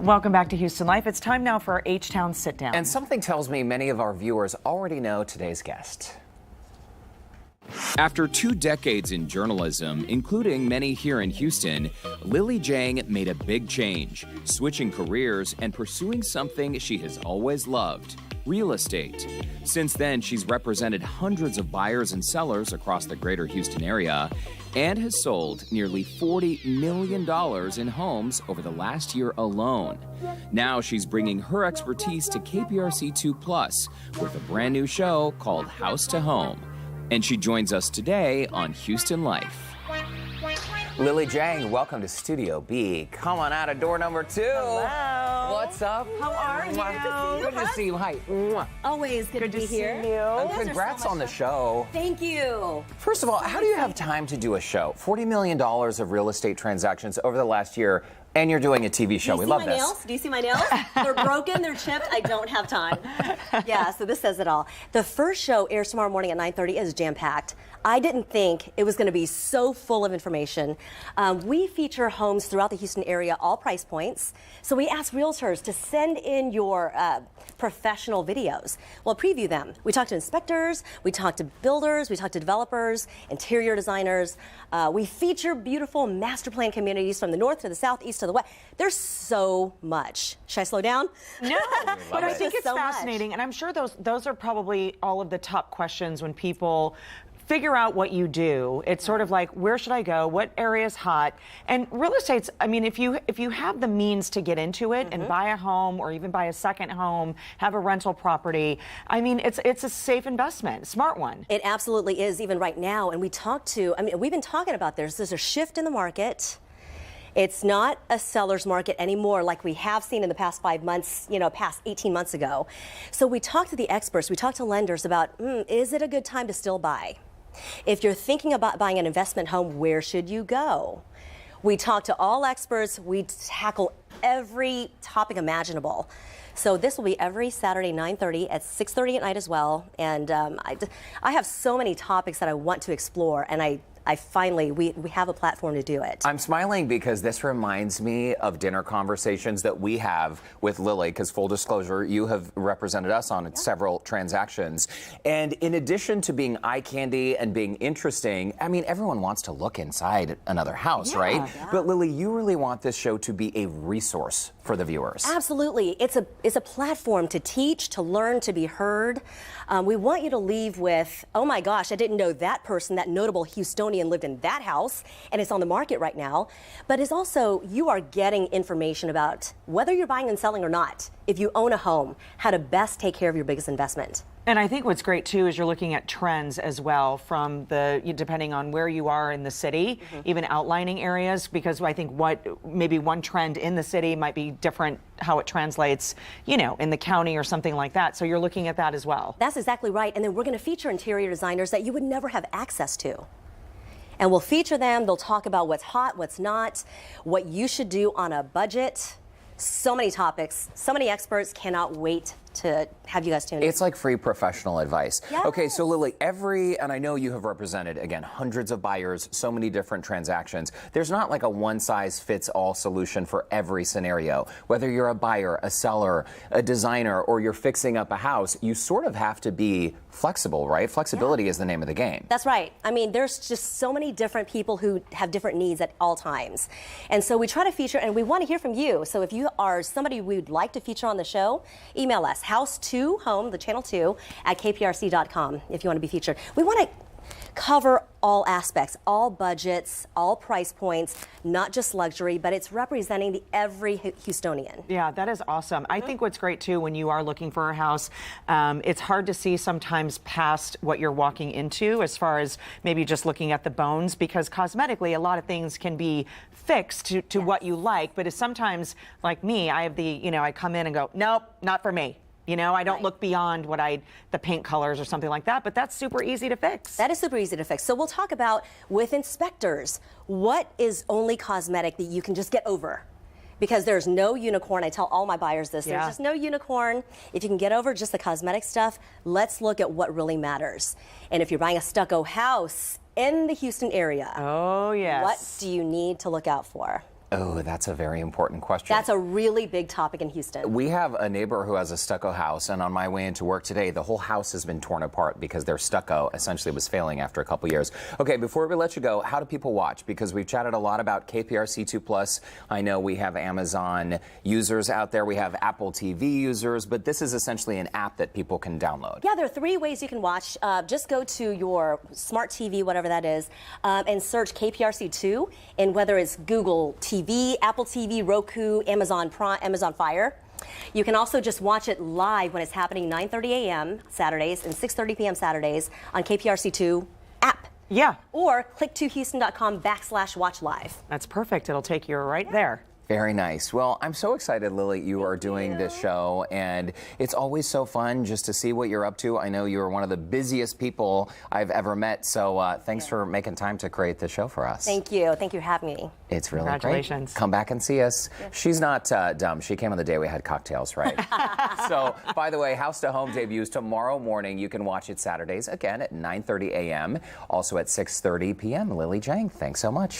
Welcome back to Houston Life. It's time now for our H-Town Sit Down. And something tells me many of our viewers already know today's guest. After 2 decades in journalism, including many here in Houston, Lily Jang made a big change, switching careers and pursuing something she has always loved: real estate. Since then, she's represented hundreds of buyers and sellers across the greater Houston area and has sold nearly $40 million in homes over the last year alone. Now she's bringing her expertise to KPRC2 Plus with a brand new show called House to Home. And she joins us today on Houston Life. Lily Jang, welcome to Studio B. Come on out of door number 2. Hello. What's up? How are you? Good to see you. Hi. Mwah. Always good to be here. See you. And congrats on the show. Thank you. First of all, how do you have time to do a show? $40 million of real estate transactions over the last year, and you're doing a TV show. We love this. Do you see my nails? They're broken, they're chipped, I don't have time. Yeah, so this says it all. The first show airs tomorrow morning at 9:30. Is jam-packed. I didn't think it was going to be so full of information. We feature homes throughout the Houston area, all price points. So we ask realtors to send in your professional videos. We'll preview them. We talk to inspectors, we talk to builders, we talk to developers, interior designers. We feature beautiful master plan communities from the north to the south, east to the west. There's so much. Should I slow down? No, but I it. think it's So fascinating, much. and I'm sure those are probably all of the top questions when people figure out what you do. It's sort of like, where should I go? What area is hot? And real estate's, I mean, if you have the means to get into it and buy a home or even buy a second home, have a rental property, I mean, it's a safe investment, smart one. It absolutely is, even right now. And we've been talking about this. There's a shift in the market. It's not a seller's market anymore like we have seen in the past 5 months, past 18 months ago. So we talked to the experts, we talked to lenders about, is it a good time to still buy? If you're thinking about buying an investment home, where should you go? We talk to all experts. We tackle every topic imaginable. So this will be every Saturday, 9:30 at 6:30 at night as well. And I have so many topics that I want to explore, and I finally, we have a platform to do it. I'm smiling because this reminds me of dinner conversations that we have with Lily, because full disclosure, you have represented us on several transactions. And in addition to being eye candy and being interesting, I mean, everyone wants to look inside another house, right? Yeah. But Lily, you really want this show to be a resource for the viewers. Absolutely. It's a platform to teach, to learn, to be heard. We want you to leave with, oh my gosh, I didn't know that person, that notable Houstonian lived in that house, and it's on the market right now. But it's also, you are getting information about whether you're buying and selling or not. If you own a home, how to best take care of your biggest investment. And I think what's great too is you're looking at trends as well from depending on where you are in the city, even outlining areas, because I think maybe one trend in the city might be different how it translates, in the county or something like that. So you're looking at that as well. That's exactly right. And then we're going to feature interior designers that you would never have access to. And we'll feature them. They'll talk about what's hot, what's not, what you should do on a budget. So many topics, so many experts. Cannot wait to have you guys tune in. It's like free professional advice. Yes. Okay, so Lily, and I know you have represented, again, hundreds of buyers, so many different transactions. There's not like a one-size-fits-all solution for every scenario. Whether you're a buyer, a seller, a designer, or you're fixing up a house, you sort of have to be flexible, right? Flexibility is the name of the game. That's right. I mean, there's just so many different people who have different needs at all times. And so we try to feature, and we want to hear from you. So if you are somebody we would like to feature on the show, email us, house2home, the channel 2, at kprc.com if you want to be featured. We want to cover all aspects, all budgets, all price points, not just luxury, but it's representing every Houstonian. Yeah, that is awesome. I think what's great too, when you are looking for a house, it's hard to see sometimes past what you're walking into as far as maybe just looking at the bones, because cosmetically a lot of things can be fixed to what you like, but it's sometimes, like me, I have I come in and go, nope, not for me. I don't look beyond the paint colors or something like that, but that's super easy to fix. That is super easy to fix. So we'll talk about, with inspectors, what is only cosmetic that you can just get over? Because there's no unicorn. I tell all my buyers this. There's just no unicorn. If you can get over just the cosmetic stuff, let's look at what really matters. And if you're buying a stucco house in the Houston area, oh yes, what do you need to look out for? Oh, that's a very important question. That's a really big topic in Houston. We have a neighbor who has a stucco house, and on my way into work today, the whole house has been torn apart because their stucco essentially was failing after a couple years. Okay, before we let you go, how do people watch? Because we've chatted a lot about KPRC2 Plus. I know we have Amazon users out there, we have Apple TV users, but this is essentially an app that people can download. Yeah, there are 3 ways you can watch. Just go to your smart TV, whatever that is, and search KPRC2, and whether it's Google TV, Apple TV, Roku, Amazon Prime, Amazon Fire. You can also just watch it live when it's happening 9:30 a.m. Saturdays and 6:30 p.m. Saturdays on KPRC2 app. Yeah. Or click to houston.com/watch live. That's perfect. It'll take you right there. Very nice. Well, I'm so excited, Lily, you are doing this show, and it's always so fun just to see what you're up to. I know you're one of the busiest people I've ever met, so thanks for making time to create the show for us. Thank you. Thank you for having me. It's really Congratulations. great. Come back and see us. She's not dumb. She came on the day we had cocktails, right? So, by the way, House to Home debuts tomorrow morning. You can watch it Saturdays, again, at 9:30 a.m., also at 6:30 p.m. Lily Jang, thanks so much.